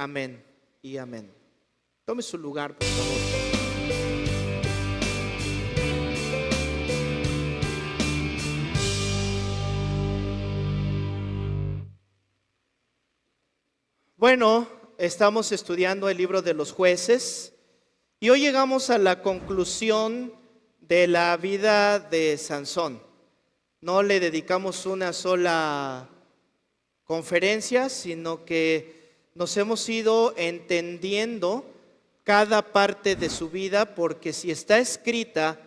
Amén y amén. Tome su lugar, por favor. Bueno, estamos estudiando el libro de los Jueces y hoy llegamos a la conclusión de la vida de Sansón. No le dedicamos una sola conferencia, sino que nos hemos ido entendiendo cada parte de su vida, porque si está escrita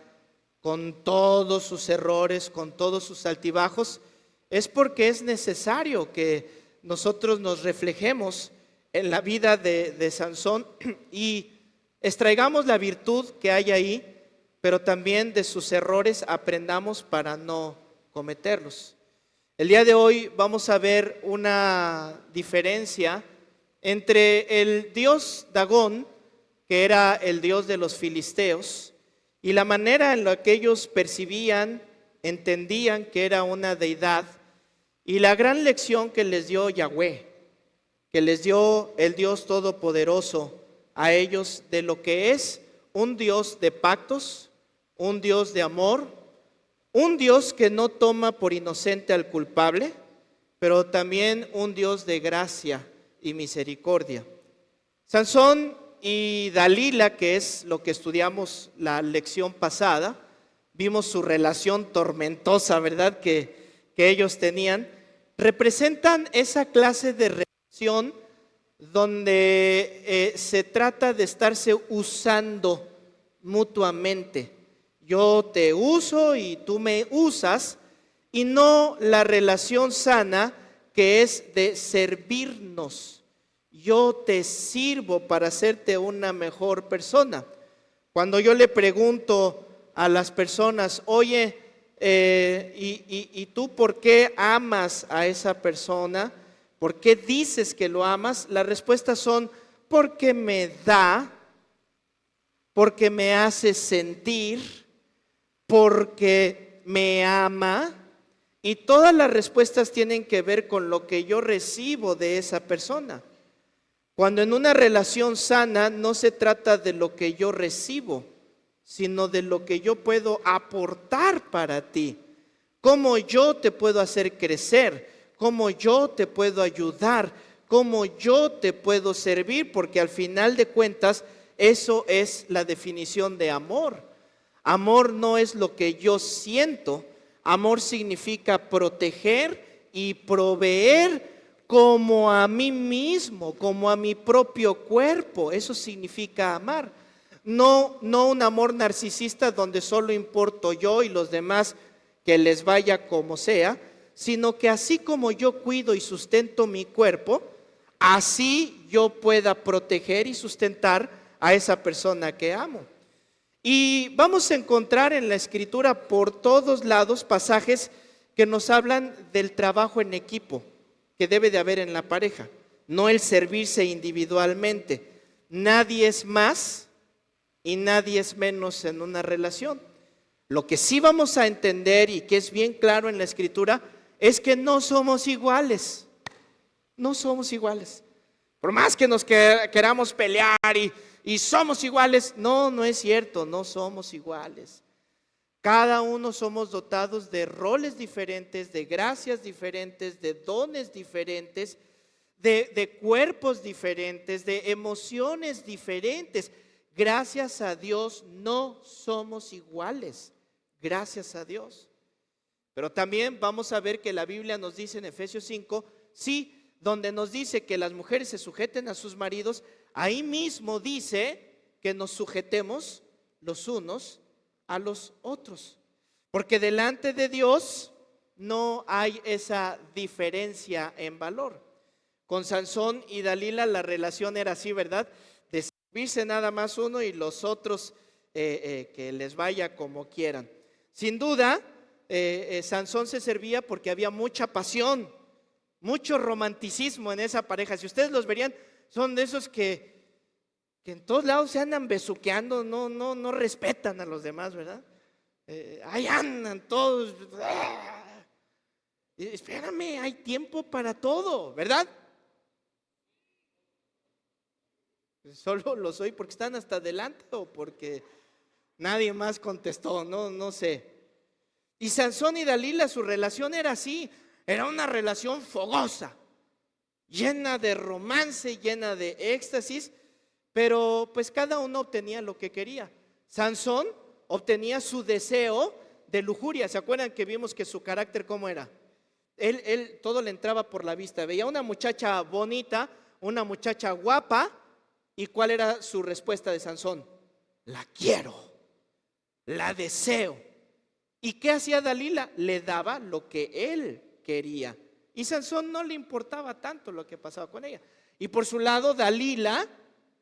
con todos sus errores, con todos sus altibajos, es porque es necesario que nosotros nos reflejemos en la vida de Sansón y extraigamos la virtud que hay ahí, pero también de sus errores aprendamos para no cometerlos. El día de hoy vamos a ver una diferencia entre el dios Dagón, que era el dios de los filisteos, y la manera en la que ellos percibían, entendían que era una deidad, y la gran lección que les dio Yahweh, que les dio el Dios Todopoderoso a ellos de lo que es un Dios de pactos, un Dios de amor, un Dios que no toma por inocente al culpable, pero también un Dios de gracia y misericordia. Sansón y Dalila, que es lo que estudiamos la lección pasada, vimos su relación tormentosa, ¿verdad?, que ellos tenían, representan esa clase de relación donde se trata de estarse usando mutuamente. Yo te uso y tú me usas, y no la relación sana que es de servirnos. Yo te sirvo para hacerte una mejor persona. Cuando yo le pregunto a las personas, oye, ¿y tú por qué amas a esa persona? ¿Por qué dices que lo amas? Las respuestas son, porque me da, porque me hace sentir, porque me ama. Y todas las respuestas tienen que ver con lo que yo recibo de esa persona. Cuando en una relación sana no se trata de lo que yo recibo, sino de lo que yo puedo aportar para ti. Cómo yo te puedo hacer crecer, cómo yo te puedo ayudar, cómo yo te puedo servir, porque al final de cuentas eso es la definición de amor. Amor no es lo que yo siento, amor significa proteger y proveer como a mí mismo, como a mi propio cuerpo. Eso significa amar. No un amor narcisista donde solo importo yo y los demás que les vaya como sea, sino que así como yo cuido y sustento mi cuerpo, así yo pueda proteger y sustentar a esa persona que amo. Y vamos a encontrar en la Escritura por todos lados pasajes que nos hablan del trabajo en equipo que debe de haber en la pareja, no el servirse individualmente. Nadie es más y nadie es menos en una relación. Lo que sí vamos a entender y que es bien claro en la Escritura es que no somos iguales. No somos iguales. Por más que nos queramos pelear y somos iguales, no es cierto, no somos iguales. Cada uno somos dotados de roles diferentes, de gracias diferentes, de dones diferentes, de cuerpos diferentes, de emociones diferentes. Gracias a Dios no somos iguales, gracias a Dios. Pero también vamos a ver que la Biblia nos dice en Efesios 5, sí, donde nos dice que las mujeres se sujeten a sus maridos, ahí mismo dice que nos sujetemos los unos a los otros. Porque delante de Dios no hay esa diferencia en valor. Con Sansón y Dalila la relación era así, ¿verdad? De servirse nada más uno y los otros que les vaya como quieran. Sin duda, Sansón se servía porque había mucha pasión, mucho romanticismo en esa pareja. Si ustedes los verían, son de esos que en todos lados se andan besuqueando, no respetan a los demás, ¿verdad? Ahí andan todos. Espérame, hay tiempo para todo, ¿verdad? Solo lo soy porque están hasta adelante o porque nadie más contestó, no sé. Y Sansón y Dalila, su relación era así, era una relación fogosa, llena de romance, llena de éxtasis, pero pues cada uno obtenía lo que quería. Sansón obtenía su deseo de lujuria. ¿Se acuerdan que vimos que su carácter cómo era? Él todo le entraba por la vista. Veía una muchacha bonita, una muchacha guapa, ¿y cuál era su respuesta de Sansón? La quiero, la deseo. ¿Y qué hacía Dalila? Le daba lo que él quería. Y Sansón no le importaba tanto lo que pasaba con ella. Y por su lado, Dalila,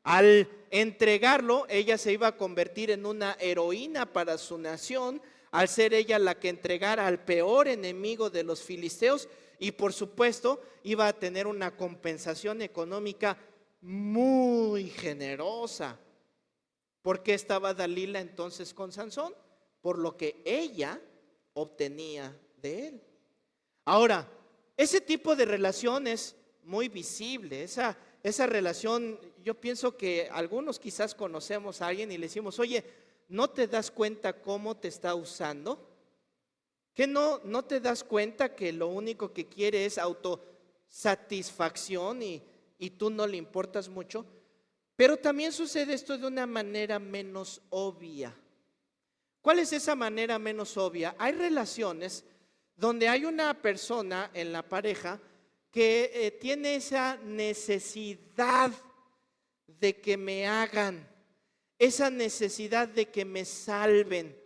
al entregarlo, ella se iba a convertir en una heroína para su nación, al ser ella la que entregara al peor enemigo de los filisteos, y por supuesto iba a tener una compensación económica muy generosa. ¿Por qué estaba Dalila entonces con Sansón? Por lo que ella obtenía de él. Ahora, ese tipo de relación es muy visible. Esa relación, yo pienso que algunos quizás conocemos a alguien y le decimos, oye, ¿no te das cuenta cómo te está usando? ¿Que no te das cuenta que lo único que quiere es autosatisfacción y tú no le importas mucho? Pero también sucede esto de una manera menos obvia. ¿Cuál es esa manera menos obvia? Hay relaciones donde hay una persona en la pareja que tiene esa necesidad de que me hagan, esa necesidad de que me salven,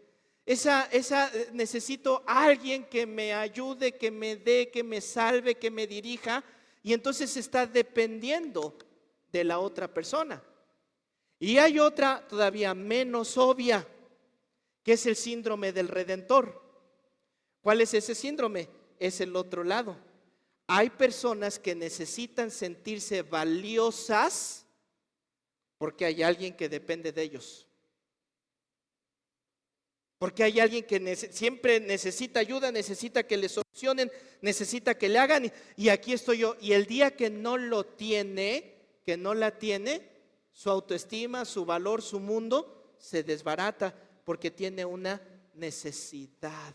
necesito a alguien que me ayude, que me dé, que me salve, que me dirija, y entonces está dependiendo de la otra persona. Y hay otra todavía menos obvia, que es el síndrome del redentor. ¿Cuál es ese síndrome? Es el otro lado. Hay personas que necesitan sentirse valiosas porque hay alguien que depende de ellos. Porque hay alguien que siempre necesita ayuda, necesita que le solucionen, necesita que le hagan. Y aquí estoy yo. Y el día que no lo tiene, que no la tiene, su autoestima, su valor, su mundo se desbarata porque tiene una necesidad.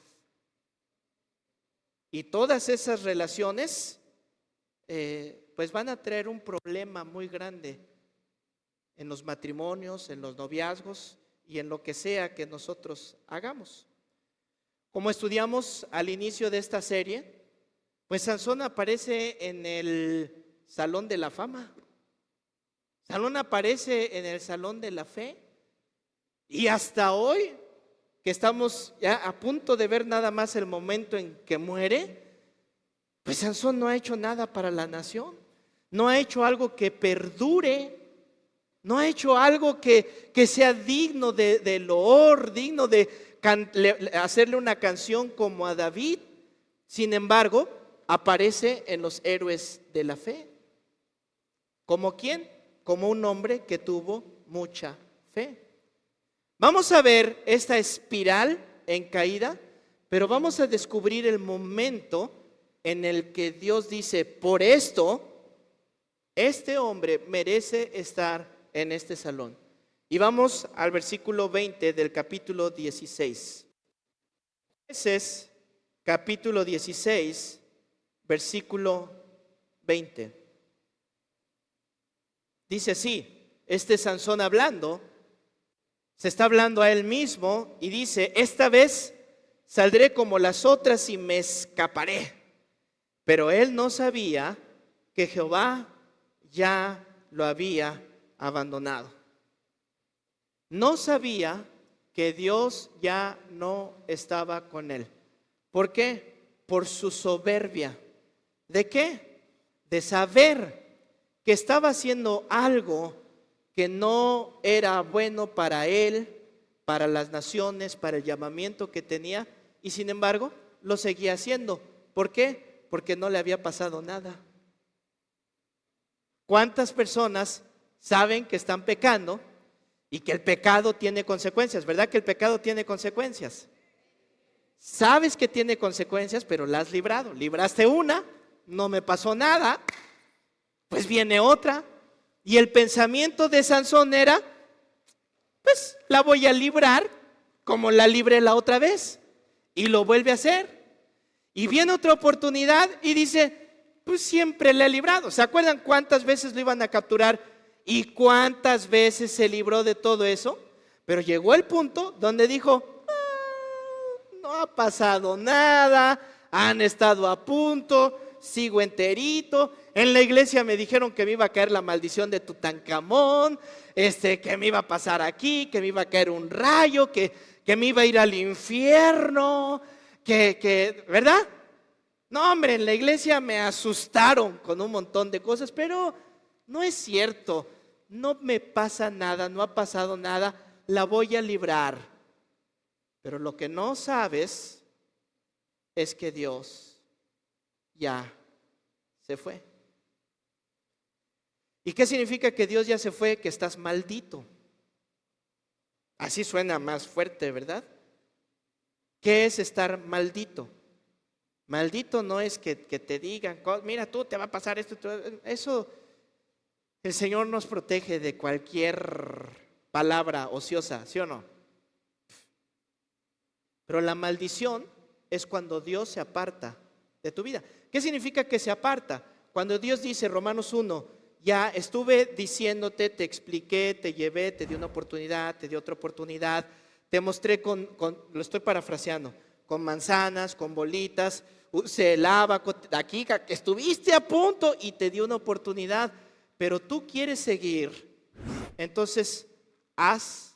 Y todas esas relaciones pues van a traer un problema muy grande en los matrimonios, en los noviazgos y en lo que sea que nosotros hagamos. Como estudiamos al inicio de esta serie, pues Sansón aparece en el Salón de la Fama. Sansón aparece en el Salón de la Fe. Y hasta hoy, que estamos ya a punto de ver nada más el momento en que muere, pues Sansón no ha hecho nada para la nación, no ha hecho algo que perdure, no ha hecho algo que sea digno de loor, digno de hacerle una canción como a David. Sin embargo, aparece en los héroes de la fe. ¿Como quién? Como un hombre que tuvo mucha fe. Vamos a ver esta espiral en caída, pero vamos a descubrir el momento en el que Dios dice, por esto, este hombre merece estar en este salón. Y vamos al versículo 20 del capítulo 16. Jueces, capítulo 16, versículo 20. Dice así, Sansón hablando, se está hablando a él mismo y dice, esta vez saldré como las otras y me escaparé. Pero él no sabía que Jehová ya lo había abandonado. No sabía que Dios ya no estaba con él. ¿Por qué? Por su soberbia. ¿De qué? De saber que estaba haciendo algo que no era bueno para él, para las naciones, para el llamamiento que tenía, y sin embargo lo seguía haciendo. ¿Por qué? Porque no le había pasado nada. ¿Cuántas personas saben que están pecando y que el pecado tiene consecuencias? ¿Verdad que el pecado tiene consecuencias? Sabes que tiene consecuencias, pero la has librado. Libraste una, no me pasó nada, pues viene otra. Y el pensamiento de Sansón era, pues la voy a librar como la libré la otra vez. Y lo vuelve a hacer. Y viene otra oportunidad y dice, pues siempre la he librado. ¿Se acuerdan cuántas veces lo iban a capturar y cuántas veces se libró de todo eso? Pero llegó el punto donde dijo, no ha pasado nada, han estado a punto, sigo enterito. En la iglesia me dijeron que me iba a caer la maldición de Tutankamón, que me iba a pasar aquí, que me iba a caer un rayo, que me iba a ir al infierno, ¿verdad? No, hombre, en la iglesia me asustaron con un montón de cosas, pero no es cierto, no me pasa nada, no ha pasado nada, la voy a librar. Pero lo que no sabes es que Dios ya se fue. ¿Y qué significa que Dios ya se fue? Que estás maldito. Así suena más fuerte, ¿verdad? ¿Qué es estar maldito? Maldito no es que te digan, mira, tú te va a pasar esto. Eso, el Señor nos protege de cualquier palabra ociosa, ¿sí o no? Pero la maldición es cuando Dios se aparta de tu vida. ¿Qué significa que se aparta? Cuando Dios dice, Romanos 1, ya estuve diciéndote, te expliqué, te llevé, te di una oportunidad, te di otra oportunidad, te mostré lo estoy parafraseando, con manzanas, con bolitas, se lava, aquí estuviste a punto y te di una oportunidad, pero tú quieres seguir, entonces haz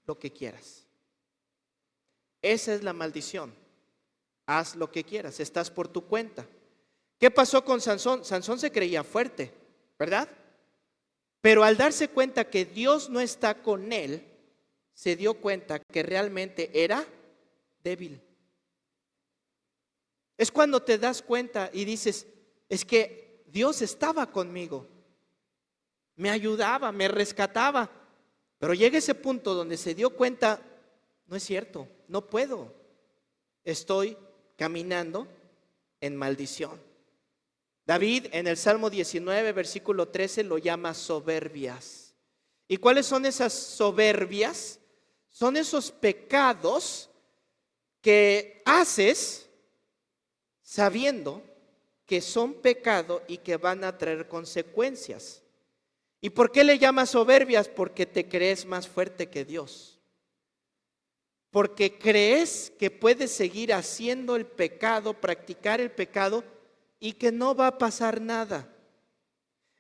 lo que quieras. Esa es la maldición. Haz lo que quieras, estás por tu cuenta. ¿Qué pasó con Sansón? Sansón se creía fuerte, ¿verdad? Pero al darse cuenta que Dios no está con él, se dio cuenta que realmente era débil. Es cuando te das cuenta y dices, es que Dios estaba conmigo, me ayudaba, me rescataba, pero llega ese punto donde se dio cuenta, no es cierto, no puedo, estoy caminando en maldición. David en el Salmo 19, versículo 13 lo llama soberbias. ¿Y cuáles son esas soberbias? Son esos pecados que haces sabiendo que son pecado y que van a traer consecuencias. ¿Y por qué le llamas soberbias? Porque te crees más fuerte que Dios. Porque crees que puedes seguir haciendo el pecado, practicar el pecado y que no va a pasar nada.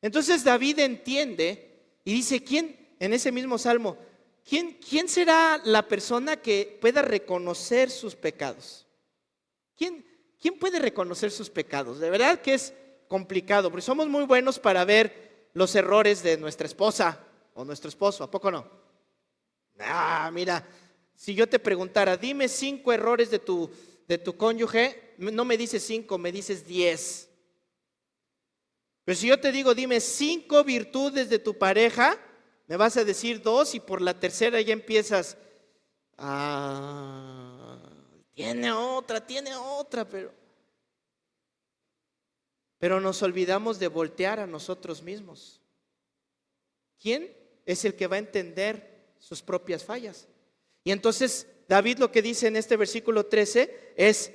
Entonces David entiende y dice, ¿quién? En ese mismo salmo, ¿quién será la persona que pueda reconocer sus pecados? ¿Quién puede reconocer sus pecados? De verdad que es complicado, porque somos muy buenos para ver los errores de nuestra esposa o nuestro esposo, ¿a poco no? Mira, si yo te preguntara, dime 5 errores de tu cónyuge, no me dices 5, me dices 10. Pero si yo te digo, dime 5 virtudes de tu pareja, me vas a decir 2 y por la tercera ya empiezas, tiene otra, pero nos olvidamos de voltear a nosotros mismos. ¿Quién es el que va a entender sus propias fallas? Y entonces David lo que dice en este versículo 13 es,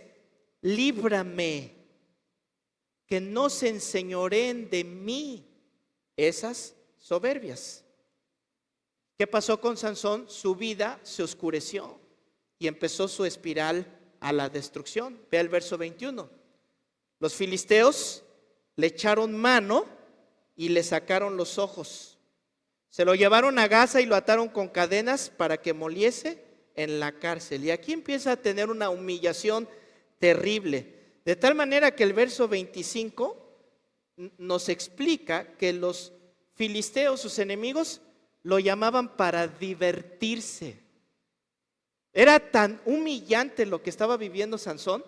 líbrame, que no se enseñoreen de mí esas soberbias. ¿Qué pasó con Sansón? Su vida se oscureció y empezó su espiral a la destrucción. Ve el verso 21. Los filisteos le echaron mano y le sacaron los ojos. Se lo llevaron a Gaza y lo ataron con cadenas para que moliese en la cárcel. Y aquí empieza a tener una humillación terrible. De tal manera que el verso 25 nos explica que los filisteos, sus enemigos, lo llamaban para divertirse. Era tan humillante lo que estaba viviendo Sansón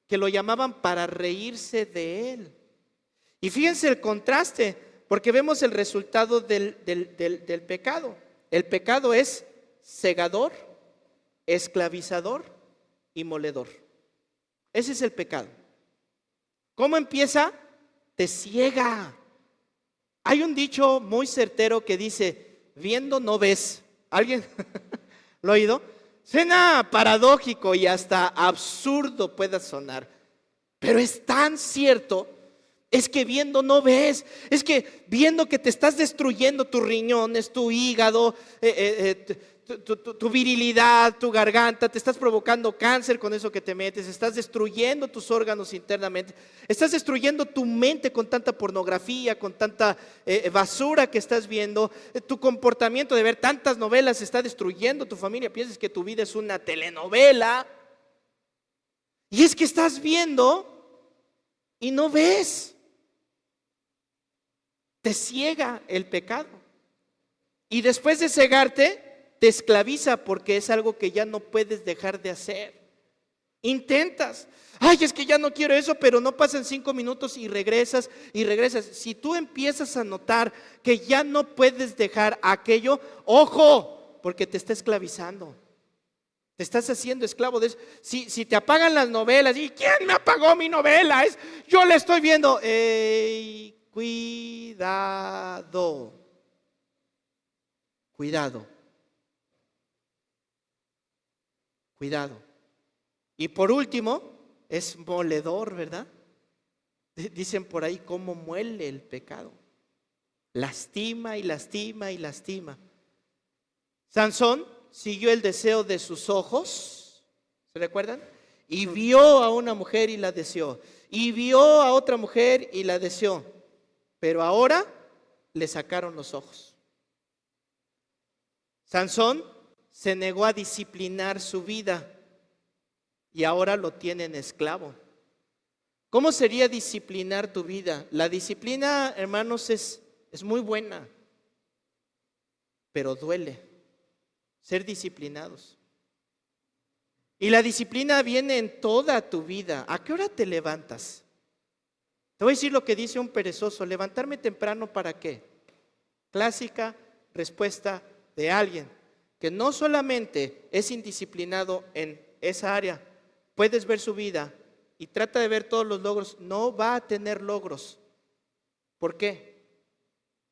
que lo llamaban para reírse de él. Y fíjense el contraste, porque vemos el resultado del pecado. El pecado es cegador, esclavizador y moledor. Ese es el pecado. ¿Cómo empieza? Te ciega. Hay un dicho muy certero que dice, viendo no ves. ¿Alguien lo ha oído? Suena paradójico y hasta absurdo pueda sonar, pero es tan cierto. Es que viendo no ves, es que viendo que te estás destruyendo tus riñones, tu hígado, tu virilidad, tu garganta, te estás provocando cáncer con eso que te metes, estás destruyendo tus órganos internamente, estás destruyendo tu mente con tanta pornografía, con tanta basura que estás viendo, tu comportamiento de ver tantas novelas está destruyendo tu familia, piensas que tu vida es una telenovela, y es que estás viendo y no ves. Te ciega el pecado. Y después de cegarte, te esclaviza porque es algo que ya no puedes dejar de hacer. Intentas. Ay, es que ya no quiero eso, pero no pasan 5 minutos y regresas y regresas. Si tú empiezas a notar que ya no puedes dejar aquello, ojo, porque te está esclavizando. Te estás haciendo esclavo de eso. Si te apagan las novelas, ¿y quién me apagó mi novela? Yo la estoy viendo. Cuidado, cuidado, cuidado. Y por último, es moledor, ¿verdad? Dicen por ahí cómo muele el pecado. Lastima y lastima y lastima. Sansón siguió el deseo de sus ojos, ¿se recuerdan? Y vio a una mujer y la deseó. Y vio a otra mujer y la deseó. Pero ahora le sacaron los ojos. Sansón se negó a disciplinar su vida y ahora lo tienen esclavo. ¿Cómo sería disciplinar tu vida? La disciplina, hermanos, es muy buena, pero duele ser disciplinados. Y la disciplina viene en toda tu vida. ¿A qué hora te levantas? Te voy a decir lo que dice un perezoso: levantarme temprano, ¿para qué? Clásica respuesta de alguien que no solamente es indisciplinado en esa área. Puedes ver su vida y trata de ver todos los logros, no va a tener logros. ¿Por qué?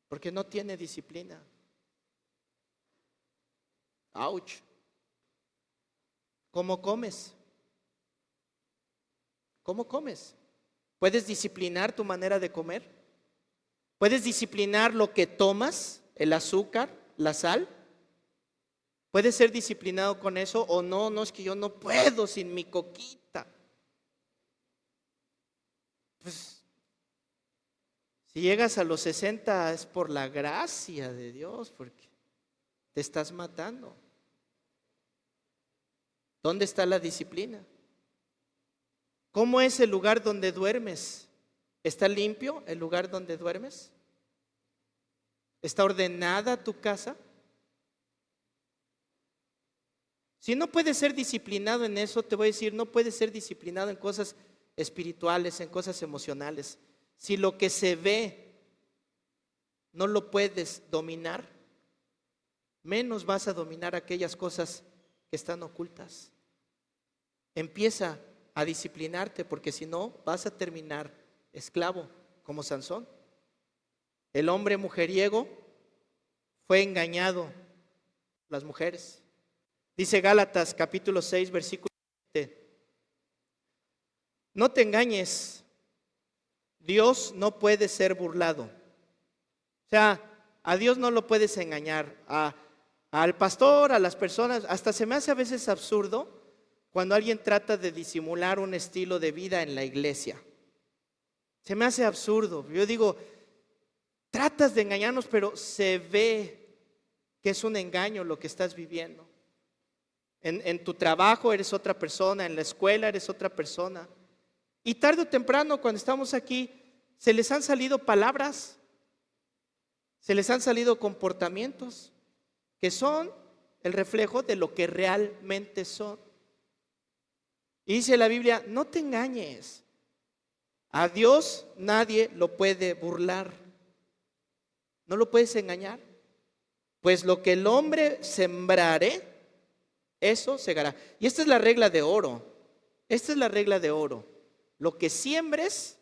Porque no tiene disciplina. Ouch. ¿Cómo comes? ¿Cómo comes? ¿Puedes disciplinar tu manera de comer? ¿Puedes disciplinar lo que tomas? ¿El azúcar? ¿La sal? ¿Puedes ser disciplinado con eso? ¿O no? No, es que yo no puedo sin mi coquita. Pues si llegas a los 60 es por la gracia de Dios, porque te estás matando. ¿Dónde está la disciplina? ¿Cómo es el lugar donde duermes? ¿Está limpio el lugar donde duermes? ¿Está ordenada tu casa? Si no puedes ser disciplinado en eso, te voy a decir, no puedes ser disciplinado en cosas espirituales, en cosas emocionales. Si lo que se ve no lo puedes dominar, menos vas a dominar aquellas cosas que están ocultas. Empieza a disciplinarte, porque si no vas a terminar esclavo como Sansón. El hombre mujeriego fue engañado por las mujeres. Dice Gálatas capítulo 6 versículo 7: no te engañes, Dios no puede ser burlado. O sea, a Dios no lo puedes engañar. Al pastor, a las personas, hasta se me hace a veces absurdo cuando alguien trata de disimular un estilo de vida en la iglesia. Se me hace absurdo. Yo digo, tratas de engañarnos, pero se ve que es un engaño lo que estás viviendo. En tu trabajo eres otra persona, en la escuela eres otra persona. Y tarde o temprano, cuando estamos aquí, se les han salido palabras, se les han salido comportamientos que son el reflejo de lo que realmente son. Y dice la Biblia, no te engañes. A Dios nadie lo puede burlar. No lo puedes engañar. Pues lo que el hombre sembrare, eso segará. Y esta es la regla de oro. Esta es la regla de oro. Lo que siembres,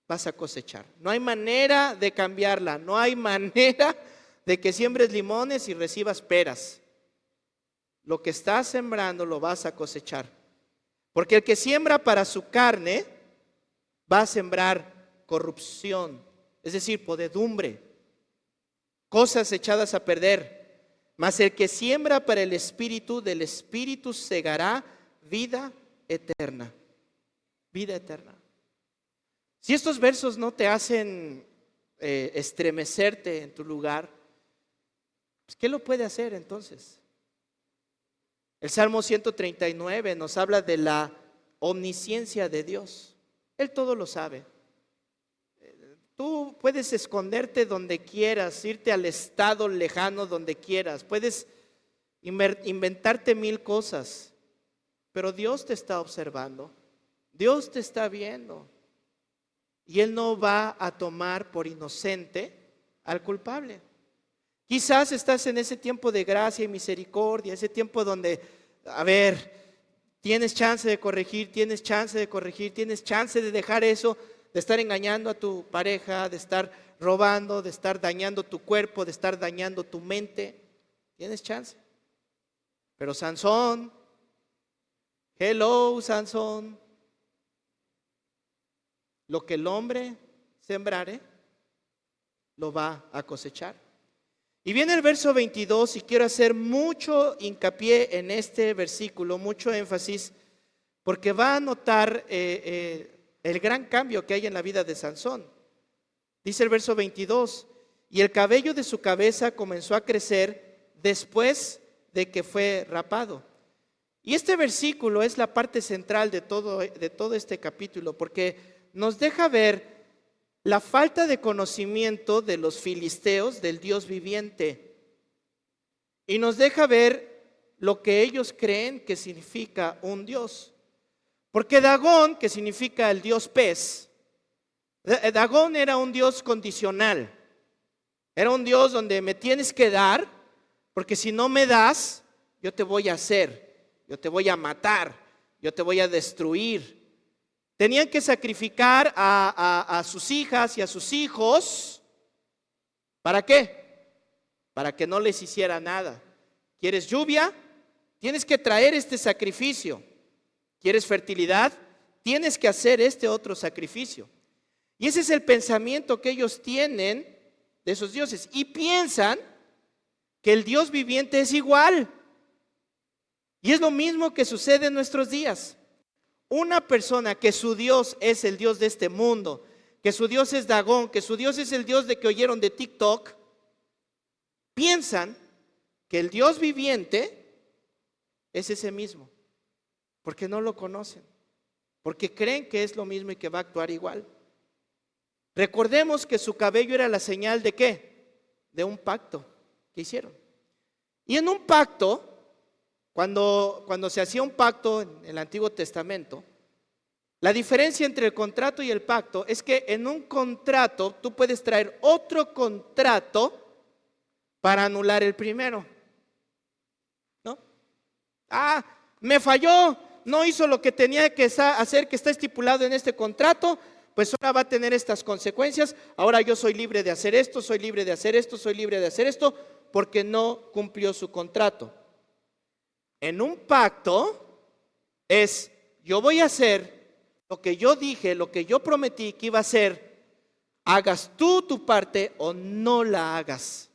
vas a cosechar. No hay manera de cambiarla, no hay manera de que siembres limones y recibas peras. Lo que estás sembrando lo vas a cosechar. Porque el que siembra para su carne va a sembrar corrupción, es decir, podredumbre, cosas echadas a perder. Mas el que siembra para el Espíritu, del Espíritu segará vida eterna. Vida eterna. Si estos versos no te hacen estremecerte en tu lugar, pues ¿qué lo puede hacer entonces? El Salmo 139 nos habla de la omnisciencia de Dios. Él todo lo sabe. Tú puedes esconderte donde quieras, irte al estado lejano donde quieras, puedes inventarte mil cosas, pero Dios te está observando, Dios te está viendo y Él no va a tomar por inocente al culpable. Quizás estás en ese tiempo de gracia y misericordia, ese tiempo donde, tienes chance de corregir, tienes chance de dejar eso, de estar engañando a tu pareja, de estar robando, de estar dañando tu cuerpo, de estar dañando tu mente. Tienes chance. Pero Sansón, hello Sansón, lo que el hombre sembrare, lo va a cosechar. Y viene el verso 22 y quiero hacer mucho hincapié en este versículo, mucho énfasis, porque va a notar el gran cambio que hay en la vida de Sansón. Dice el verso 22, y el cabello de su cabeza comenzó a crecer después de que fue rapado. Y este versículo es la parte central de todo este capítulo, porque nos deja ver la falta de conocimiento de los filisteos del Dios viviente. Y nos deja ver lo que ellos creen que significa un Dios. Porque Dagón, que significa el Dios pez, Dagón era un Dios condicional. Era un Dios donde me tienes que dar, porque si no me das, yo te voy a hacer, yo te voy a matar, yo te voy a destruir. Tenían que sacrificar a sus hijas y a sus hijos. ¿Para qué? Para que no les hiciera nada. ¿Quieres lluvia? Tienes que traer este sacrificio. ¿Quieres fertilidad? Tienes que hacer este otro sacrificio. Y ese es el pensamiento que ellos tienen de esos dioses. Y piensan que el Dios viviente es igual. Y es lo mismo que sucede en nuestros días. Una persona que su Dios es el Dios de este mundo, que su Dios es Dagón, que su Dios es el Dios de que oyeron de TikTok, piensan que el Dios viviente es ese mismo, porque no lo conocen, porque creen que es lo mismo y que va a actuar igual. Recordemos que su cabello era la señal de ¿qué? De un pacto que hicieron. Y en un pacto, cuando se hacía un pacto en el Antiguo Testamento, la diferencia entre el contrato y el pacto es que en un contrato tú puedes traer otro contrato para anular el primero, ¿no? Me falló, no hizo lo que tenía que hacer, que está estipulado en este contrato, pues ahora va a tener estas consecuencias. Ahora yo soy libre de hacer esto, soy libre de hacer esto, soy libre de hacer esto, porque no cumplió su contrato. En un pacto es, yo voy a hacer lo que yo dije, lo que yo prometí que iba a hacer, hagas tú tu parte o no la hagas.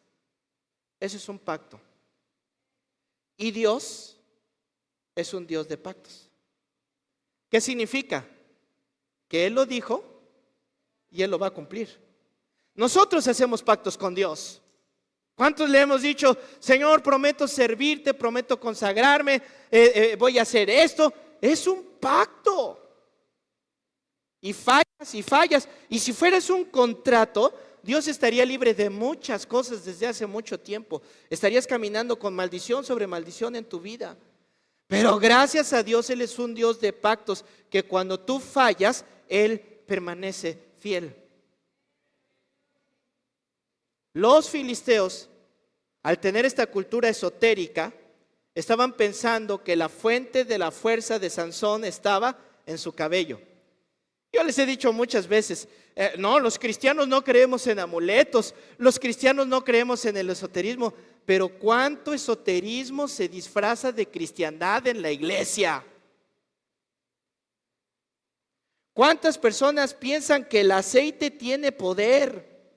Ese es un pacto. Y Dios es un Dios de pactos. ¿Qué significa? Que Él lo dijo y Él lo va a cumplir. Nosotros hacemos pactos con Dios. ¿Cuántos le hemos dicho, Señor, prometo servirte, prometo consagrarme, voy a hacer esto? Es un pacto. Y fallas. Y si fueras un contrato, Dios estaría libre de muchas cosas desde hace mucho tiempo. Estarías caminando con maldición sobre maldición en tu vida. Pero gracias a Dios, Él es un Dios de pactos, que cuando tú fallas, Él permanece fiel. Los filisteos, al tener esta cultura esotérica, estaban pensando que la fuente de la fuerza de Sansón estaba en su cabello. Yo les he dicho muchas veces, no, los cristianos no creemos en amuletos, los cristianos no creemos en el esoterismo, pero ¿cuánto esoterismo se disfraza de cristiandad en la iglesia? ¿Cuántas personas piensan que el aceite tiene poder?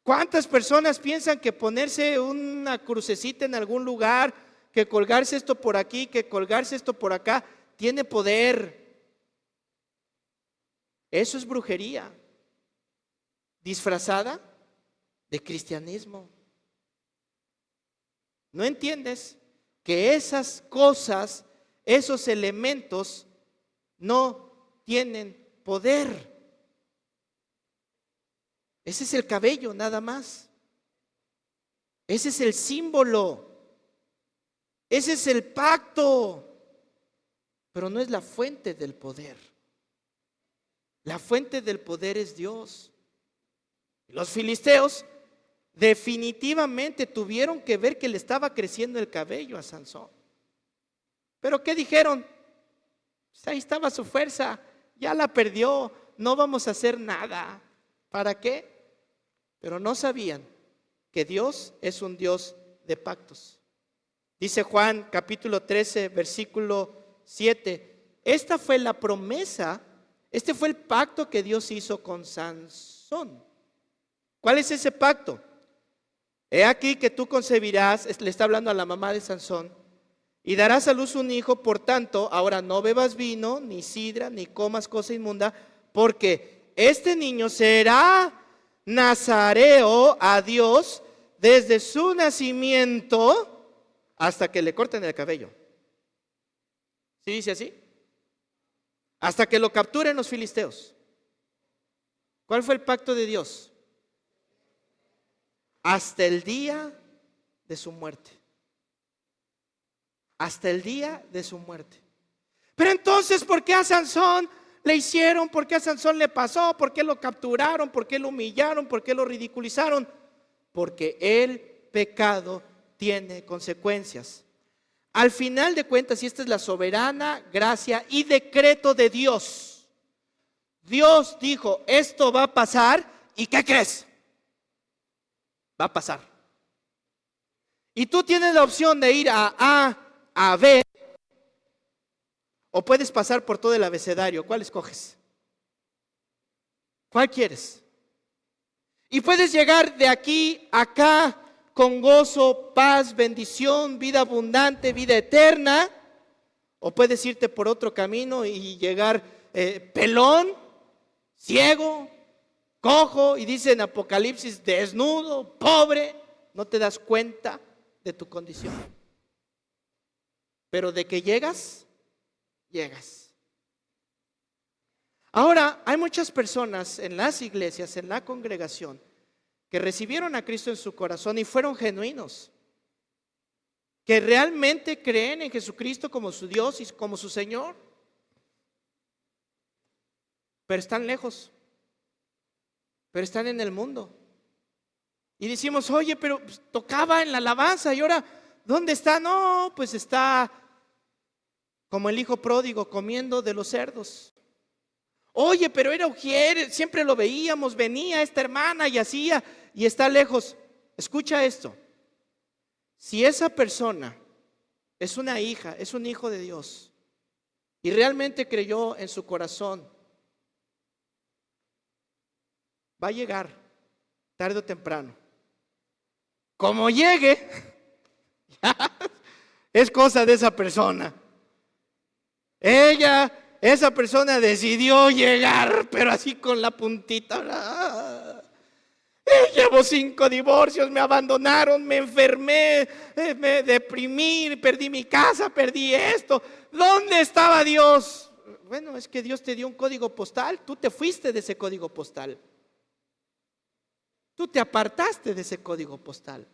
¿Cuántas personas piensan que ponerse una crucecita en algún lugar, que colgarse esto por aquí, que colgarse esto por acá, tiene poder? Eso es brujería disfrazada de cristianismo. ¿No entiendes que esas cosas, esos elementos no tienen poder? Ese es el cabello nada más. Ese es el símbolo. Ese es el pacto. Pero no es la fuente del poder. La fuente del poder es Dios. Los filisteos definitivamente tuvieron que ver que le estaba creciendo el cabello a Sansón. Pero ¿qué dijeron? Pues ahí estaba su fuerza, ya la perdió, no vamos a hacer nada. ¿Para qué? Pero no sabían que Dios es un Dios de pactos. Dice Juan capítulo 13, versículo 7. Esta fue la promesa, este fue el pacto que Dios hizo con Sansón. ¿Cuál es ese pacto? He aquí que tú concebirás, le está hablando a la mamá de Sansón, y darás a luz un hijo, por tanto, ahora no bebas vino, ni sidra, ni comas cosa inmunda, porque este niño será nazareo a Dios desde su nacimiento hasta que le corten el cabello. ¿Sí dice así? Hasta que lo capturen los filisteos. ¿Cuál fue el pacto de Dios? Hasta el día de su muerte. Hasta el día de su muerte. Pero entonces, ¿por qué a Sansón le hicieron? ¿Por qué a Sansón le pasó? ¿Por qué lo capturaron? ¿Por qué lo humillaron? ¿Por qué lo ridiculizaron? Porque el pecado tiene consecuencias. Al final de cuentas, y esta es la soberana gracia y decreto de Dios, Dios dijo, esto va a pasar, ¿y qué crees? Va a pasar. Y tú tienes la opción de ir a A, a B, o puedes pasar por todo el abecedario. ¿Cuál escoges? ¿Cuál quieres? Y puedes llegar de aquí a acá con gozo, paz, bendición, vida abundante, vida eterna. O puedes irte por otro camino y llegar pelón, ciego, cojo, y dice en Apocalipsis, desnudo, pobre. No te das cuenta de tu condición. Pero de que llegas, llegas. Ahora, hay muchas personas en las iglesias, en la congregación, que recibieron a Cristo en su corazón y fueron genuinos, que realmente creen en Jesucristo como su Dios y como su Señor, pero están lejos, pero están en el mundo. Y decimos, oye, pero pues, tocaba en la alabanza y ahora, ¿dónde está? No, pues está como el hijo pródigo comiendo de los cerdos. Oye, pero era ujier, siempre lo veíamos, venía esta hermana y hacía, y está lejos. Escucha esto. Si esa persona es una hija, es un hijo de Dios, y realmente creyó en su corazón, va a llegar tarde o temprano. Como llegue, es cosa de esa persona. Esa persona decidió llegar, pero así con la puntita. Llevo 5 divorcios, me abandonaron, me enfermé, me deprimí, perdí mi casa, perdí esto. ¿Dónde estaba Dios? Bueno, es que Dios te dio un código postal, tú te fuiste de ese código postal. Tú te apartaste de ese código postal.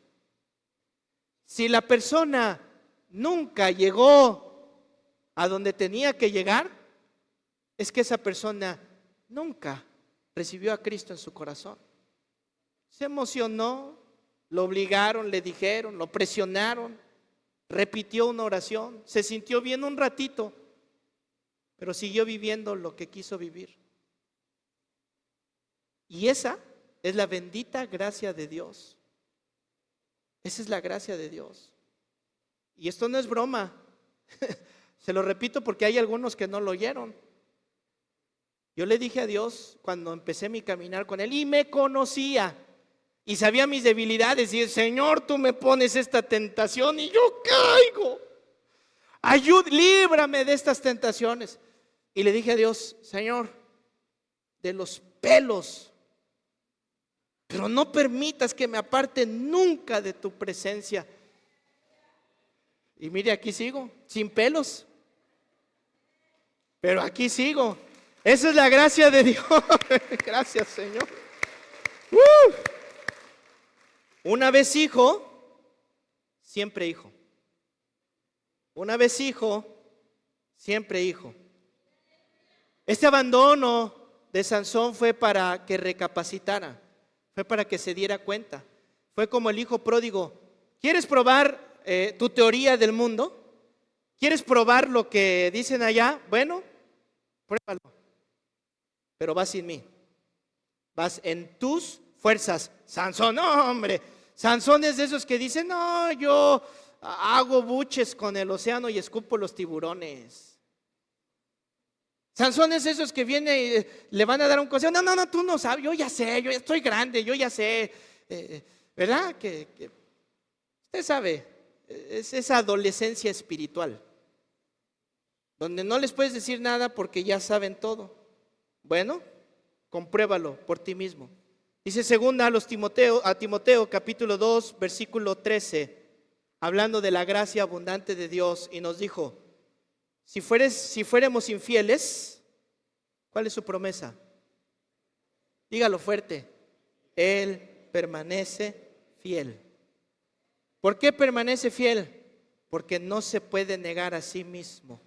Si la persona nunca llegó a donde tenía que llegar, es que esa persona nunca recibió a Cristo en su corazón. Se emocionó, lo obligaron, le dijeron, lo presionaron, repitió una oración, se sintió bien un ratito, pero siguió viviendo lo que quiso vivir. Y esa es la bendita gracia de Dios. Esa es la gracia de Dios. Y esto no es broma. Se lo repito porque hay algunos que no lo oyeron. Yo le dije a Dios cuando empecé mi caminar con Él y me conocía y sabía mis debilidades y el Señor, tú me pones esta tentación y yo caigo. Líbrame de estas tentaciones. Y le dije a Dios, Señor, de los pelos, pero no permitas que me aparte nunca de tu presencia. Y mire, aquí sigo, sin pelos, pero aquí sigo. Esa es la gracia de Dios. Gracias, Señor. Una vez hijo, siempre hijo. Una vez hijo, siempre hijo. Este abandono de Sansón fue para que recapacitara, fue para que se diera cuenta. Fue como el hijo pródigo. ¿Quieres probar tu teoría del mundo? ¿Quieres probar lo que dicen allá? Bueno, pruébalo. Pero vas sin mí. Vas en tus fuerzas. Sansón, no, hombre. Sansón es de esos que dicen, no, yo hago buches con el océano y escupo los tiburones. Sansón es de esos que viene y le van a dar un consejo. No, tú no sabes, yo ya sé, yo estoy grande, yo ya sé. ¿Verdad? Que usted sabe, es esa adolescencia espiritual, donde no les puedes decir nada porque ya saben todo. Bueno, compruébalo por ti mismo. Dice segunda a Timoteo capítulo 2 versículo 13, hablando de la gracia abundante de Dios, y nos dijo, si fuéramos infieles, ¿cuál es su promesa? Dígalo fuerte, Él permanece fiel. ¿Por qué permanece fiel? Porque no se puede negar a sí mismo,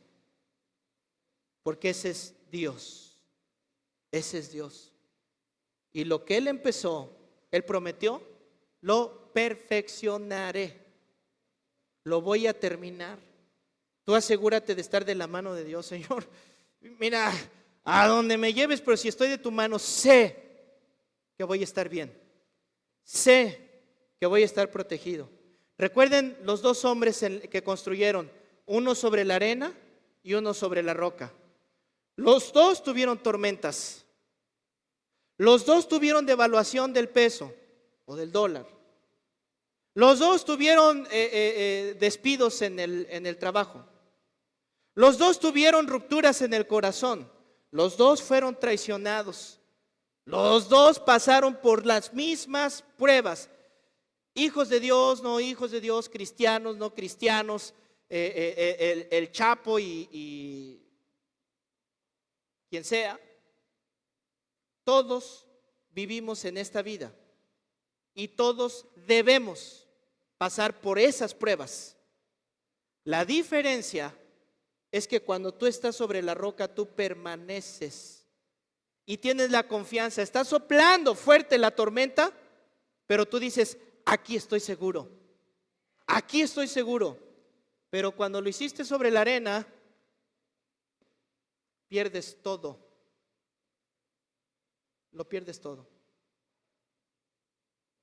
porque ese es Dios. Ese es Dios. Y lo que Él empezó, Él prometió, lo perfeccionaré. Lo voy a terminar. Tú asegúrate de estar de la mano de Dios, Señor. Mira, a donde me lleves, pero si estoy de tu mano, sé que voy a estar bien. Sé que voy a estar protegido. Recuerden los dos hombres que construyeron, uno sobre la arena y uno sobre la roca. Los dos tuvieron tormentas. Los dos tuvieron devaluación del peso o del dólar. Los dos tuvieron despidos en el trabajo. Los dos tuvieron rupturas en el corazón. Los dos fueron traicionados. Los dos pasaron por las mismas pruebas. Hijos de Dios, no hijos de Dios, cristianos, no cristianos, el Chapo y quien sea. Todos vivimos en esta vida y todos debemos pasar por esas pruebas. La diferencia es que cuando tú estás sobre la roca, tú permaneces y tienes la confianza. Está soplando fuerte la tormenta, pero tú dices, aquí estoy seguro, aquí estoy seguro. Pero cuando lo hiciste sobre la arena, pierdes todo. Lo pierdes todo.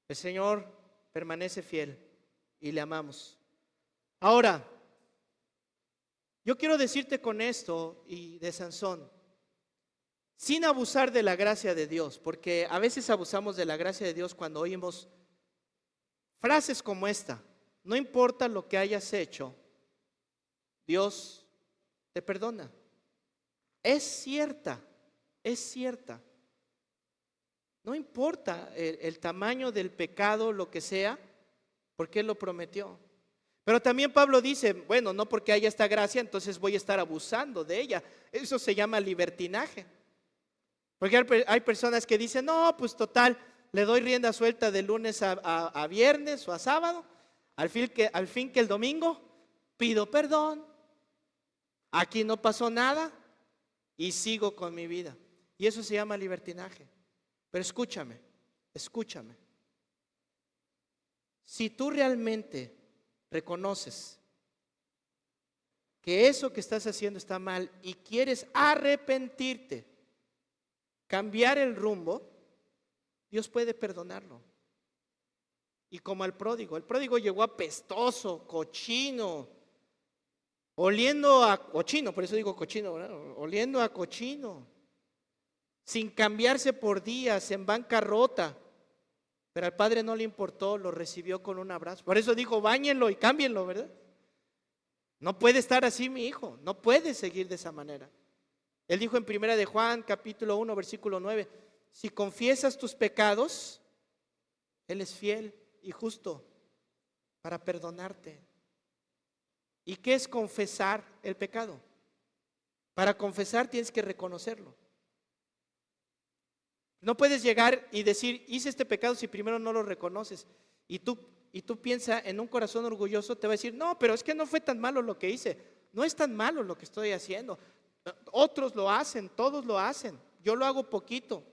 El Señor permanece fiel y le amamos. Ahora, yo quiero decirte con esto y de Sansón, sin abusar de la gracia de Dios, porque a veces abusamos de la gracia de Dios cuando oímos frases como esta: no importa lo que hayas hecho, Dios te perdona. Es cierta, es cierta. No importa el tamaño del pecado, lo que sea, porque Él lo prometió. Pero también Pablo dice, bueno, no porque haya esta gracia, entonces voy a estar abusando de ella. Eso se llama libertinaje. Porque hay personas que dicen, no, pues total, le doy rienda suelta de lunes a viernes o a sábado, al fin que el domingo pido perdón, aquí no pasó nada y sigo con mi vida. Y eso se llama libertinaje. Pero escúchame. Si tú realmente reconoces que eso que estás haciendo está mal y quieres arrepentirte, cambiar el rumbo, Dios puede perdonarlo. Y como el pródigo llegó apestoso, cochino, oliendo a cochino, por eso digo cochino, ¿verdad? Oliendo a cochino, sin cambiarse por días, en bancarrota. Pero al padre no le importó, lo recibió con un abrazo. Por eso dijo, báñenlo y cámbienlo, ¿verdad? No puede estar así mi hijo, no puede seguir de esa manera. Él dijo en 1 de Juan, capítulo 1, versículo 9, si confiesas tus pecados, Él es fiel y justo para perdonarte. ¿Y qué es confesar el pecado? Para confesar tienes que reconocerlo. No puedes llegar y decir, hice este pecado si primero no lo reconoces. Y tú piensas en un corazón orgulloso, te va a decir, no, pero es que no fue tan malo lo que hice. No es tan malo lo que estoy haciendo. Otros lo hacen, todos lo hacen. Yo lo hago poquito.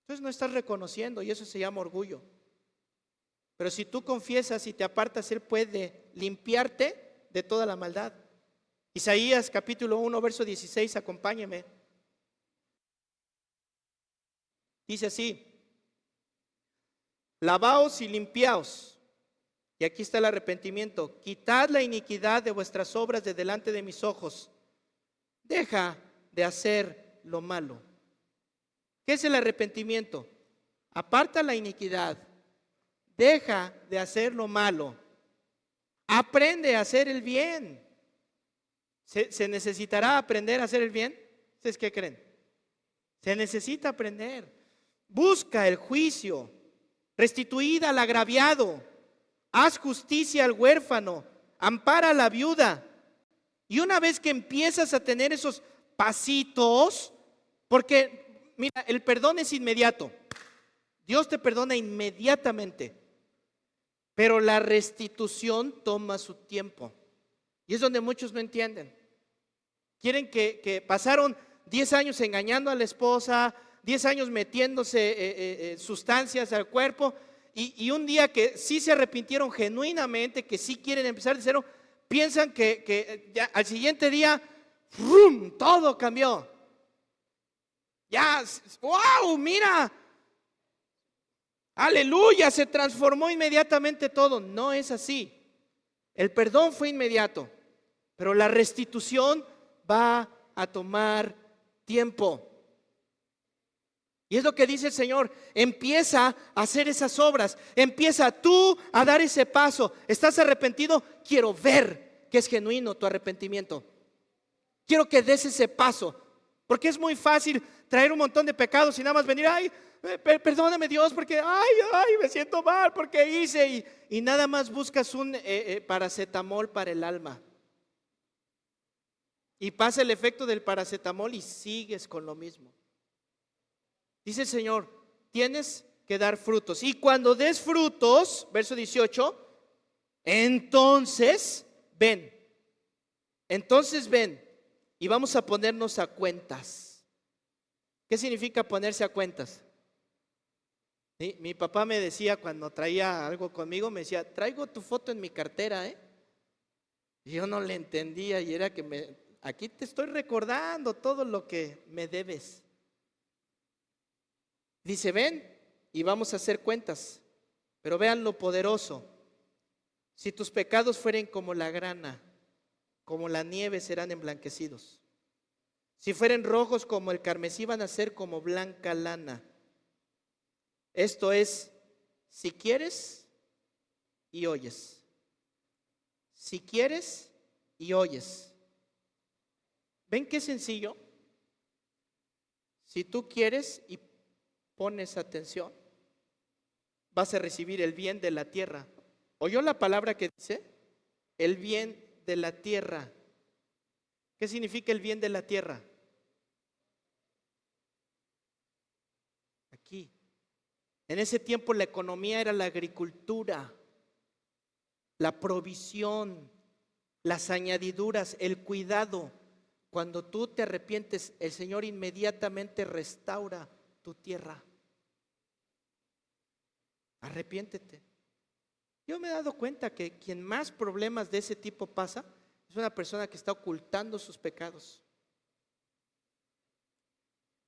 Entonces no estás reconociendo y eso se llama orgullo. Pero si tú confiesas y te apartas, Él puede limpiarte de toda la maldad. Isaías capítulo 1, verso 16, acompáñeme. Dice así, lavaos y limpiaos. Y aquí está el arrepentimiento. Quitad la iniquidad de vuestras obras de delante de mis ojos. Deja de hacer lo malo. ¿Qué es el arrepentimiento? Aparta la iniquidad. Deja de hacer lo malo. Aprende a hacer el bien. ¿Se necesitará aprender a hacer el bien? ¿Ustedes qué creen? Se necesita aprender. Busca el juicio. Restituid al agraviado. Haz justicia al huérfano. Ampara a la viuda. Y una vez que empiezas a tener esos pasitos, porque mira, el perdón es inmediato. Dios te perdona inmediatamente. Pero la restitución toma su tiempo. Y es donde muchos no entienden. Quieren que pasaron 10 años engañando a la esposa, 10 años metiéndose sustancias al cuerpo, y un día que sí se arrepintieron genuinamente, que sí quieren empezar de cero, piensan que ya, al siguiente día, ¡frum!, todo cambió. Ya, ¡wow! Mira, aleluya, se transformó inmediatamente todo. No es así. El perdón fue inmediato, pero la restitución va a tomar tiempo. Y es lo que dice el Señor, empieza a hacer esas obras, empieza tú a dar ese paso. ¿Estás arrepentido? Quiero ver que es genuino tu arrepentimiento. Quiero que des ese paso, porque es muy fácil traer un montón de pecados y nada más venir, ay, perdóname Dios, porque ay, me siento mal, porque hice, y nada más buscas un paracetamol para el alma. Y pasa el efecto del paracetamol y sigues con lo mismo. Dice el Señor, tienes que dar frutos. Y cuando des frutos, verso 18, entonces ven. Entonces ven y vamos a ponernos a cuentas. ¿Qué significa ponerse a cuentas? ¿Sí? Mi papá me decía cuando traía algo conmigo, me decía, traigo tu foto en mi cartera, Y yo no le entendía y era que aquí te estoy recordando todo lo que me debes. Dice, ven y vamos a hacer cuentas, pero vean lo poderoso. Si tus pecados fueren como la grana, como la nieve serán emblanquecidos. Si fueren rojos como el carmesí, van a ser como blanca lana. Esto es, si quieres y oyes. Si quieres y oyes. ¿Ven qué sencillo? Si tú quieres y pones atención, vas a recibir el bien de la tierra. ¿Oyó la palabra que dice? El bien de la tierra. ¿Qué significa el bien de la tierra? Aquí. En ese tiempo la economía era la agricultura, la provisión, las añadiduras, el cuidado. Cuando tú te arrepientes, el Señor inmediatamente restaura tu tierra. Arrepiéntete. Yo me he dado cuenta que quien más problemas de ese tipo pasa es una persona que está ocultando sus pecados.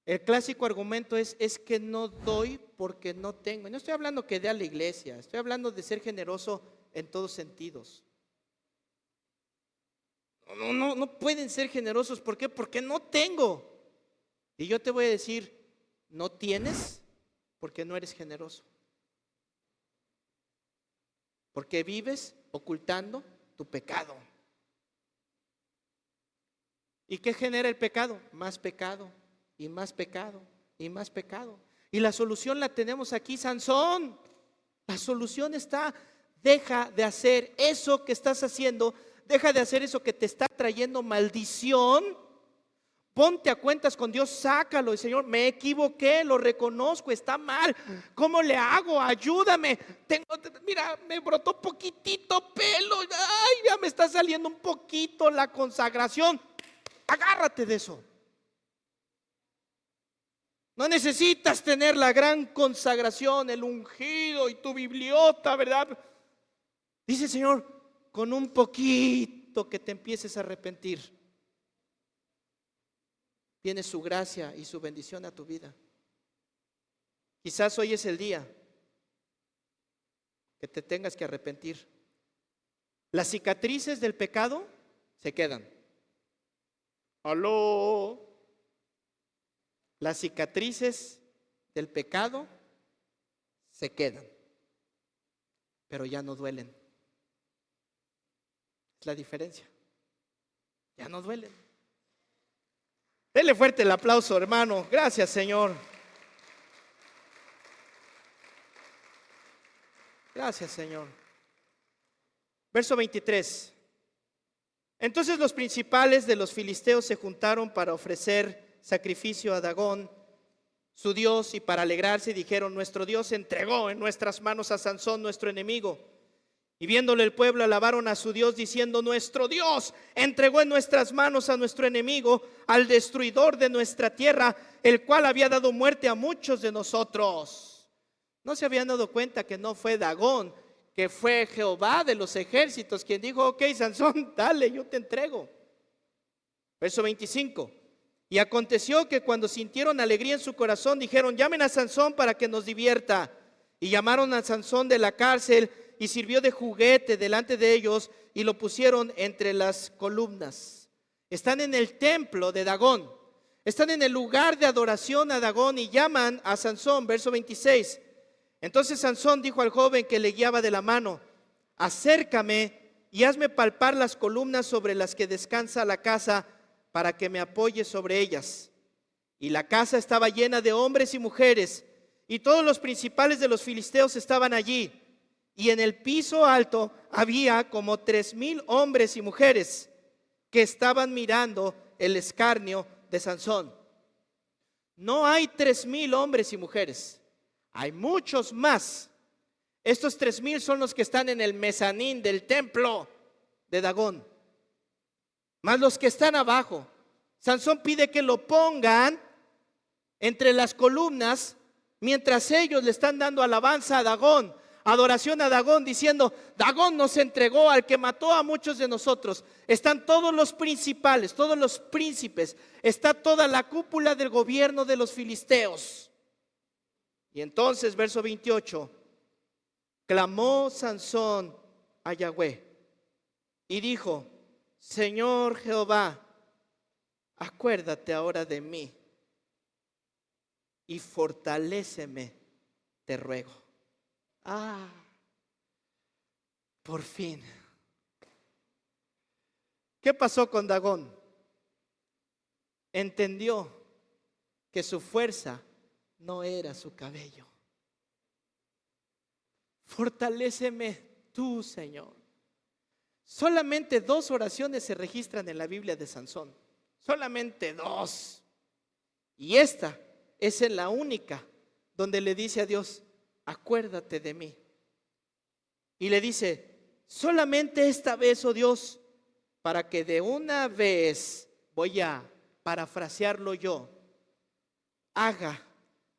El clásico argumento es que no doy porque no tengo. Y no estoy hablando que dé a la iglesia, estoy hablando de ser generoso en todos sentidos. No pueden ser generosos. ¿Por qué? Porque no tengo. Y yo te voy a decir, no tienes porque no eres generoso. Porque vives ocultando tu pecado. ¿Y qué genera el pecado? Más pecado, y más pecado, y más pecado. Y la solución la tenemos aquí, Sansón. La solución está, deja de hacer eso que estás haciendo, deja de hacer eso que te está trayendo maldición. Ponte a cuentas con Dios, sácalo. Y Señor, me equivoqué, lo reconozco, está mal. ¿Cómo le hago? Ayúdame. Mira, me brotó poquitito pelo. Ay, ya me está saliendo un poquito la consagración. Agárrate de eso. No necesitas tener la gran consagración, el ungido y tu bibliota, ¿verdad? Dice el Señor, con un poquito que te empieces a arrepentir, viene su gracia y su bendición a tu vida. Quizás hoy es el día que te tengas que arrepentir. Las cicatrices del pecado se quedan. ¡Aló! Las cicatrices del pecado se quedan, pero ya no duelen. Es la diferencia. Ya no duelen. Dele fuerte el aplauso, hermano. Gracias, Señor. Gracias, Señor. Verso 23. Entonces los principales de los filisteos se juntaron para ofrecer sacrificio a Dagón, su dios, y para alegrarse dijeron: nuestro Dios entregó en nuestras manos a Sansón, nuestro enemigo. Y viéndole el pueblo, alabaron a su Dios diciendo: nuestro Dios entregó en nuestras manos a nuestro enemigo, al destruidor de nuestra tierra, el cual había dado muerte a muchos de nosotros. ¿No se habían dado cuenta que no fue Dagón, que fue Jehová de los ejércitos quien dijo: ok, Sansón, dale, yo te entrego? Verso 25. Y aconteció que cuando sintieron alegría en su corazón, dijeron: llamen a Sansón para que nos divierta. Y llamaron a Sansón de la cárcel, y sirvió de juguete delante de ellos, y lo pusieron entre las columnas. Están en el templo de Dagón, están en el lugar de adoración a Dagón, y llaman a Sansón. Verso 26. Entonces Sansón dijo al joven que le guiaba de la mano: acércame y hazme palpar las columnas sobre las que descansa la casa, para que me apoye sobre ellas. Y la casa estaba llena de hombres y mujeres, y todos los principales de los filisteos estaban allí. Y en el piso alto había como 3,000 hombres y mujeres que estaban mirando el escarnio de Sansón. No hay 3,000 hombres y mujeres, hay muchos más. Estos 3,000 son los que están en el mezanín del templo de Dagón, más los que están abajo. Sansón pide que lo pongan entre las columnas, mientras ellos le están dando alabanza a Dagón, adoración a Dagón, diciendo: Dagón nos entregó al que mató a muchos de nosotros. Están todos los principales, todos los príncipes, está toda la cúpula del gobierno de los filisteos. Y entonces, verso 28, clamó Sansón a Yahweh y dijo: Señor Jehová, acuérdate ahora de mí y fortaléceme, te ruego. Por fin. ¿Qué pasó con Dagón? Entendió que su fuerza no era su cabello. Fortaléceme tú, Señor. Solamente 2 oraciones se registran en la Biblia de Sansón. Solamente 2. Y esta es en la única donde le dice a Dios: acuérdate de mí. Y le dice: solamente esta vez, oh Dios, para que de una vez, voy a parafrasearlo yo, haga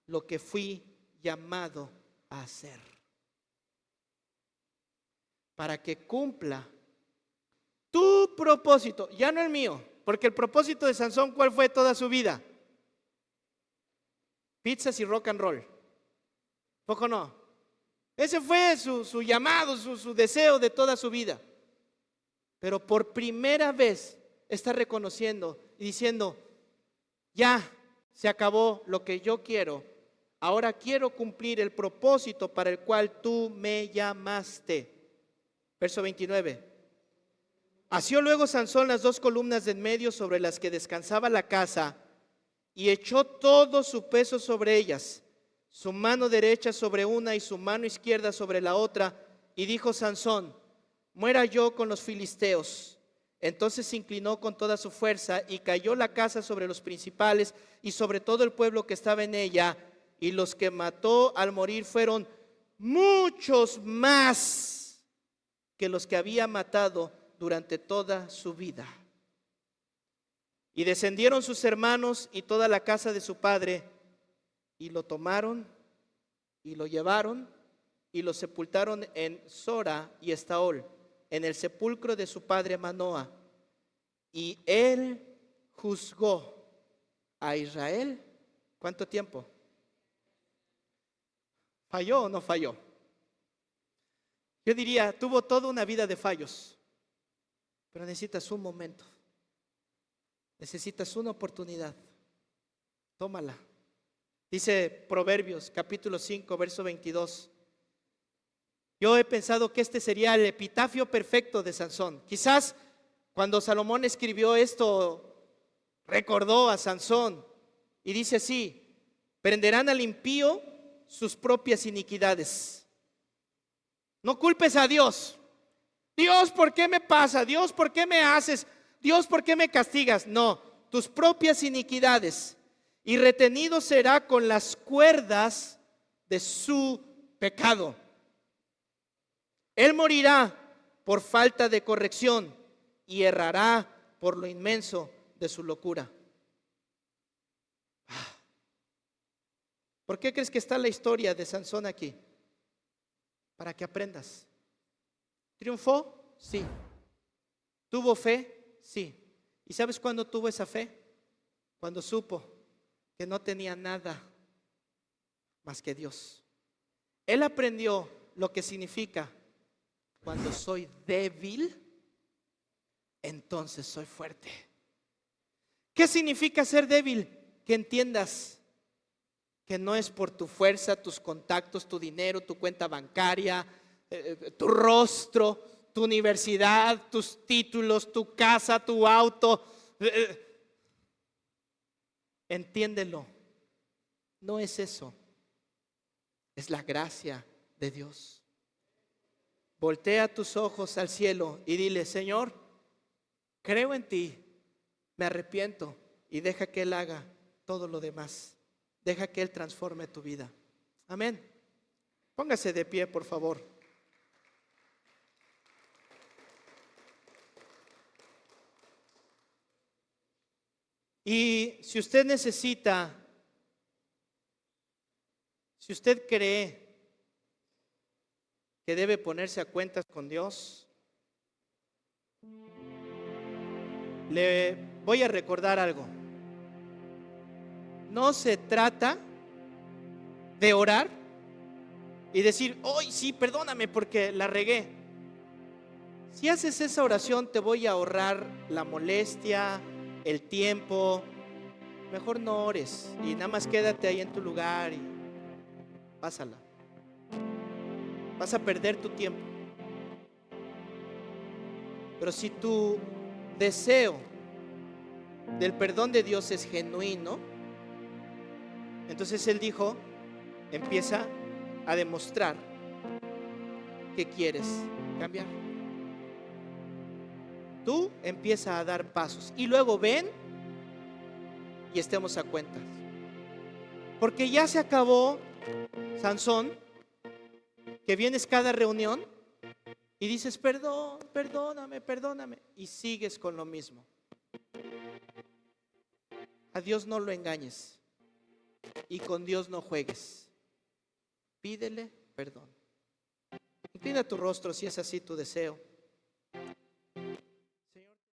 lo que fui llamado a hacer. para que cumpla tu propósito, ya no el mío, porque el propósito de Sansón, ¿cuál fue toda su vida? Pizzas y rock and roll. ¿Poco no? Ese fue su llamado, su deseo de toda su vida. Pero por primera vez está reconociendo y diciendo, ya se acabó lo que yo quiero. Ahora quiero cumplir el propósito para el cual tú me llamaste. Verso 29. Asió luego Sansón las 2 columnas de en medio sobre las que descansaba la casa y echó todo su peso sobre ellas, su mano derecha sobre una y su mano izquierda sobre la otra, y dijo Sansón, muera yo con los filisteos. Entonces se inclinó con toda su fuerza y cayó la casa sobre los principales y sobre todo el pueblo que estaba en ella, y los que mató al morir fueron muchos más que los que había matado durante toda su vida. Y descendieron sus hermanos y toda la casa de su padre, y lo tomaron y lo llevaron y lo sepultaron en Sora y Estaol, en el sepulcro de su padre Manoa. Y él juzgó a Israel. ¿Cuánto tiempo? ¿Falló o no falló? Yo diría, tuvo toda una vida de fallos, pero necesitas un momento, necesitas una oportunidad. Tómala. Dice Proverbios capítulo 5 verso 22. Yo he pensado que este sería el epitafio perfecto de Sansón. Quizás cuando Salomón escribió esto, recordó a Sansón y dice así: prenderán al impío sus propias iniquidades. No culpes a Dios. Dios, ¿por qué me pasa? Dios, ¿por qué me haces? Dios, ¿por qué me castigas? No, tus propias iniquidades. Y retenido será con las cuerdas de su pecado. Él morirá por falta de corrección y errará por lo inmenso de su locura. ¿Por qué crees que está la historia de Sansón aquí? Para que aprendas. ¿Triunfó? Sí. ¿Tuvo fe? Sí. ¿Y sabes cuándo tuvo esa fe? Cuando supo que no tenía nada más que Dios. Él aprendió lo que significa: cuando soy débil, entonces soy fuerte. ¿Qué significa ser débil? Que entiendas que no es por tu fuerza, tus contactos, tu dinero, tu cuenta bancaria, tu rostro, tu universidad, tus títulos, tu casa, tu auto. Entiéndelo. No es eso. Es la gracia de Dios. Voltea tus ojos al cielo y dile: Señor, creo en ti, me arrepiento, y deja que Él haga todo lo demás. Deja que Él transforme tu vida. Amén. Póngase de pie, por favor. Y si usted necesita, si usted cree que debe ponerse a cuentas con Dios, le voy a recordar algo. No se trata de orar y decir: hoy sí, perdóname porque la regué. Si haces esa oración, te voy a ahorrar la molestia, el tiempo. Mejor no ores y nada más quédate ahí en tu lugar y pásala. Vas a perder tu tiempo. Pero si tu deseo del perdón de Dios es genuino, entonces Él dijo: empieza a demostrar que quieres cambiar. Tú empieza a dar pasos y luego ven y estemos a cuentas. Porque ya se acabó, Sansón, que vienes cada reunión y dices: perdón, perdóname, y sigues con lo mismo. A Dios no lo engañes y con Dios no juegues. Pídele perdón. Inclina Inclina tu rostro si es así tu deseo.